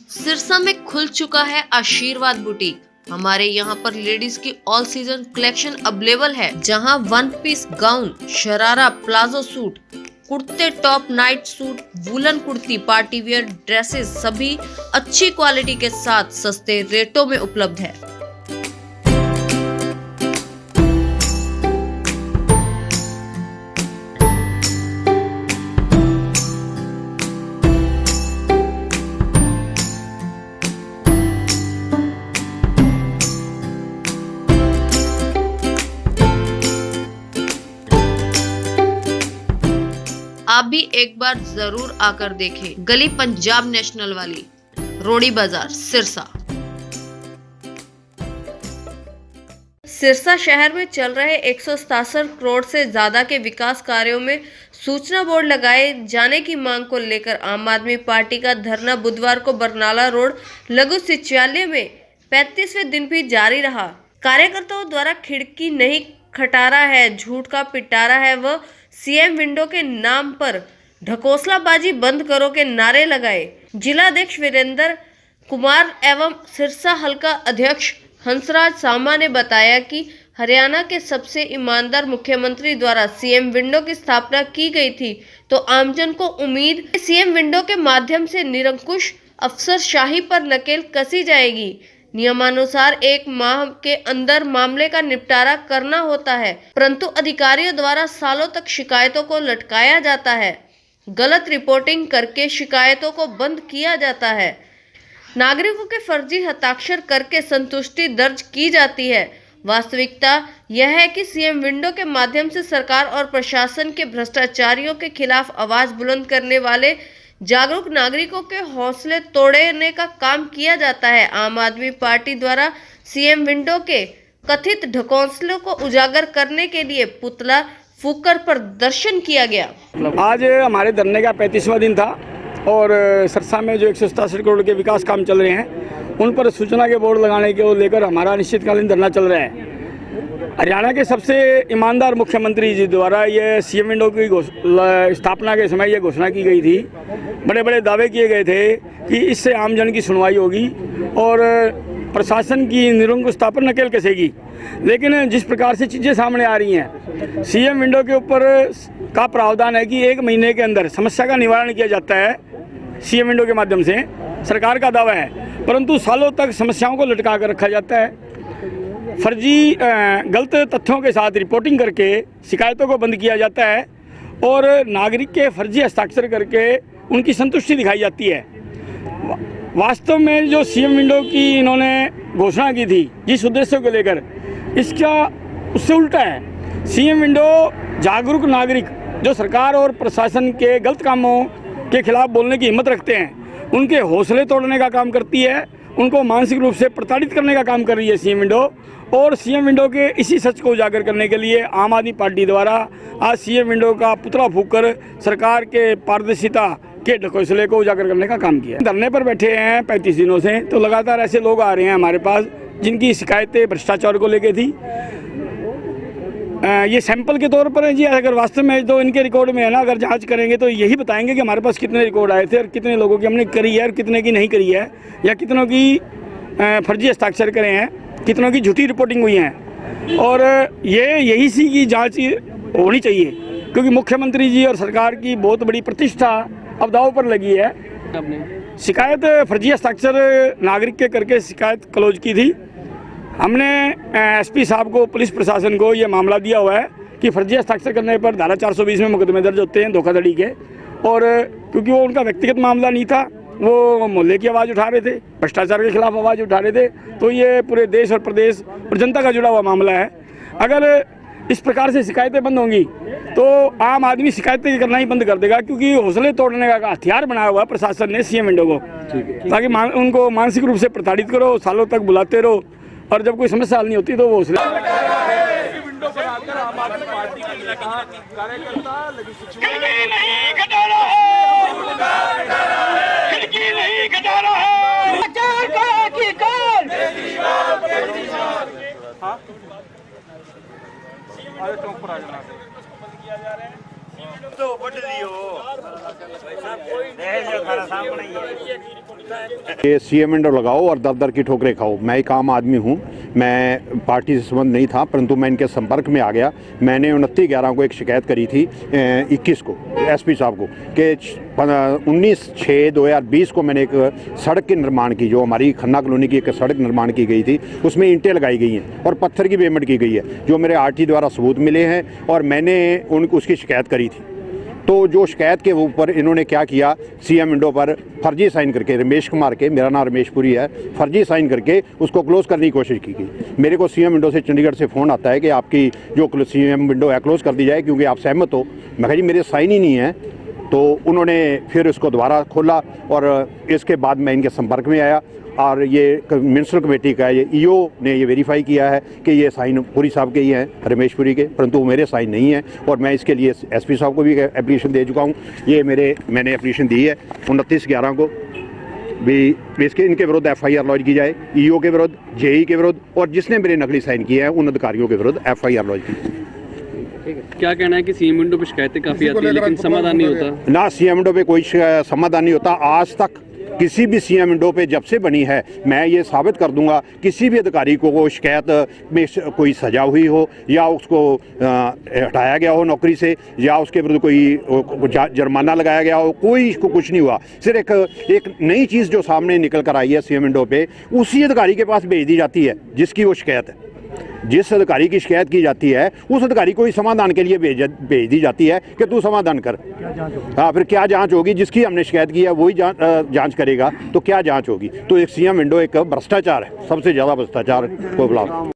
सिरसा में खुल चुका है आशीर्वाद बुटीक। हमारे यहाँ पर लेडीज की ऑल सीजन कलेक्शन अवेलेबल है, जहाँ one piece gown, sharara, palazzo suit, कुर्ते, top, night suit, woollen kurti, party wear dresses सभी अच्छी क्वालिटी के साथ सस्ते रेटों में उपलब्ध है। आप भी एक बार जरूर आकर देखें। गली पंजाब नेशनल वाली, रोडी बाजार, सिरसा। सिरसा शहर में चल रहे 167 करोड़ से ज्यादा के विकास कार्यों में सूचना बोर्ड लगाए जाने की मांग को लेकर आम आदमी पार्टी का धरना बुधवार को बरनाला रोड लघु सिंचालय में 35वें दिन भी जारी रहा। कार्यकर्ताओं द्वारा खिड़की नहीं खटारा है, झूठ का पिटारा है व सीएम विंडो के नाम पर ढकोसलाबाजी बंद करो के नारे लगाए। जिलाध्यक्ष वीरेंद्र कुमार एवं सिरसा हल्का अध्यक्ष हंसराज सामा ने बताया कि हरियाणा के सबसे ईमानदार मुख्यमंत्री द्वारा सीएम विंडो की स्थापना की गई थी, तो आमजन को उम्मीद है सीएम विंडो के माध्यम से निरंकुश अफसरशाही पर नकेल कसी जाएगी। नियमानुसार 1 माह के अंदर मामले का निपटारा करना होता है, परंतु अधिकारियों द्वारा सालों तक शिकायतों को लटकाया जाता है। गलत रिपोर्टिंग करके शिकायतों को बंद किया जाता है। नागरिकों के फर्जी हस्ताक्षर करके संतुष्टि दर्ज की जाती है। वास्तविकता यह है कि सीएम विंडो के माध्यम से सरकार और प्रशासन के भ्रष्टाचारियों के खिलाफ आवाज बुलंद करने वाले जागरूक नागरिकों के हौसले तोड़ने का काम किया जाता है। आम आदमी पार्टी द्वारा सीएम विंडो के कथित ढकोसलों को उजागर करने के लिए पुतला फूंककर प्रदर्शन किया गया। आज हमारे धरने का 35वां दिन था और सिरसा में जो 167 करोड़ के विकास काम चल रहे हैं उन पर सूचना के बोर्ड लगाने को लेकर हमारा अनिश्चितकालीन धरना चल रहा है। हरियाणा के सबसे ईमानदार मुख्यमंत्री जी द्वारा ये सीएम विंडो की स्थापना के समय ये घोषणा की गई थी। बड़े बड़े दावे किए गए थे कि इससे आमजन की सुनवाई होगी और प्रशासन की निरंकुशता पर नकेल कसेगी। लेकिन जिस प्रकार से चीज़ें सामने आ रही हैं, सीएम विंडो के ऊपर का प्रावधान है कि 1 महीने के अंदर समस्या का निवारण किया जाता है। सीएम विंडो के माध्यम से सरकार का दावा है, परंतु सालों तक समस्याओं को लटका कर रखा जाता है। फर्जी गलत तथ्यों के साथ रिपोर्टिंग करके शिकायतों को बंद किया जाता है और नागरिक के फर्जी हस्ताक्षर करके उनकी संतुष्टि दिखाई जाती है। वास्तव में जो सीएम विंडो की इन्होंने घोषणा की थी जिस उद्देश्य को लेकर, इसका उससे उल्टा है। सीएम विंडो जागरूक नागरिक जो सरकार और प्रशासन के गलत कामों के खिलाफ बोलने की हिम्मत रखते हैं, उनके हौसले तोड़ने का काम करती है, उनको मानसिक रूप से प्रताड़ित करने का काम कर रही है सीएम विंडो। और सीएम विंडो के इसी सच को उजागर करने के लिए आम आदमी पार्टी द्वारा आज सीएम विंडो का पुतला फूंककर सरकार के पारदर्शिता के ढकोसले को उजागर करने का काम किया। धरने पर बैठे हैं 35 दिनों से, तो लगातार ऐसे लोग आ रहे हैं हमारे पास जिनकी शिकायतें भ्रष्टाचार को लेकर थी। ये सैंपल के तौर पर है जी। अगर वास्तव में जो इनके रिकॉर्ड में है ना, अगर जांच करेंगे तो यही बताएंगे कि हमारे पास कितने रिकॉर्ड आए थे और कितने लोगों की हमने करी है और कितने की नहीं करी है, या कितनों की फर्जी हस्ताक्षर करे हैं, कितनों की झूठी रिपोर्टिंग हुई है। और यही सी की जांच होनी चाहिए, क्योंकि मुख्यमंत्री जी और सरकार की बहुत बड़ी प्रतिष्ठा अब दांव पर लगी है। शिकायत फर्जी हस्ताक्षर नागरिक के करके शिकायत क्लोज की थी। हमने एसपी साहब को, पुलिस प्रशासन को ये मामला दिया हुआ है कि फर्जी हस्ताक्षर करने पर धारा 420 में मुकदमे दर्ज होते हैं धोखाधड़ी के। और क्योंकि वो उनका व्यक्तिगत मामला नहीं था, वो मोहल्ले की आवाज़ उठा रहे थे, भ्रष्टाचार के खिलाफ आवाज़ उठा रहे थे, तो ये पूरे देश और प्रदेश और जनता का जुड़ा हुआ मामला है। अगर इस प्रकार से शिकायतें बंद होंगी तो आम आदमी शिकायतें करना ही बंद कर देगा, क्योंकि हौसले तोड़ने का हथियार बनाया हुआ प्रशासन ने सीएम विंडो को, ताकि उनको मानसिक रूप से प्रताड़ित करो, सालों तक बुलाते रहो और जब कोई समस्या हल नहीं होती तो वो हौसले ये सीएम विंडो लगाओ और दर दर की ठोकरें खाओ। मैं एक आम आदमी हूँ, मैं पार्टी से संबंध नहीं था, परंतु मैं इनके संपर्क में आ गया। मैंने 29/11 को एक शिकायत करी थी 21 को एसपी साहब को कि 19/6/2020 को मैंने एक सड़क के निर्माण की, जो हमारी खन्ना कॉलोनी की एक सड़क निर्माण की गई थी, उसमें ईंटें लगाई गई हैं और पत्थर की पेमेंट की गई है, जो मेरे आरटी द्वारा सबूत मिले हैं और मैंने उसकी शिकायत करी थी। तो जो शिकायत के ऊपर इन्होंने क्या किया, सीएम विंडो पर फर्जी साइन करके, रमेश कुमार के, मेरा नाम रमेश पुरी है, फर्जी साइन करके उसको क्लोज़ करने की कोशिश की गई। मेरे को सीएम विंडो से चंडीगढ़ से फ़ोन आता है कि आपकी जो सीएम विंडो है क्लोज़ कर दी जाए क्योंकि आप सहमत हो। मैं कहा जी मेरे साइन ही नहीं है। तो उन्होंने फिर इसको दोबारा खोला और इसके बाद मैं इनके संपर्क में आया और ये म्यूनसिपल कमेटी का ये ईओ ने ये वेरीफाई किया है कि ये साइन पुरी साहब के ही हैं, रमेश पुरी के, परंतु वो मेरे साइन नहीं है और मैं इसके लिए एसपी साहब को भी एप्लीकेशन दे चुका हूँ। ये मैंने एप्लीकेशन दी है 29/11 को भी इसके इनके विरुद्ध एफआईआर लॉन्च की जाए, ईओ के विरुद्ध, जेई के विरुद्ध और जिसने मेरे नकली साइन किए हैं उन अधिकारियों के विरुद्ध एफआईआर लॉन्च की। क्या कहना है कि सीएम विंडो पे शिकायतें काफ़ी आती है लेकिन समाधान नहीं होता? ना सीएम विंडो पे कोई समाधान नहीं होता। आज तक किसी भी सीएम विंडो पे जब से बनी है, मैं ये साबित कर दूंगा, किसी भी अधिकारी को वो शिकायत में कोई सजा हुई हो या उसको हटाया गया हो नौकरी से या उसके विरुद्ध कोई जुर्माना लगाया गया हो, कोई इसको कुछ नहीं हुआ। सिर्फ एक नई चीज़ जो सामने निकल कर आई है सीएम विंडो पे, उसी अधिकारी के पास भेज दी जाती है जिसकी वो शिकायत है। जिस अधिकारी की शिकायत की जाती है उस अधिकारी को ही समाधान के लिए भेज दी जाती है कि तू समाधान कर। हाँ, फिर क्या जांच होगी? जिसकी हमने शिकायत की है वही जांच करेगा, तो क्या जांच होगी? तो एक सीएम विंडो एक भ्रष्टाचार है, सबसे ज़्यादा भ्रष्टाचार को बुलाओ।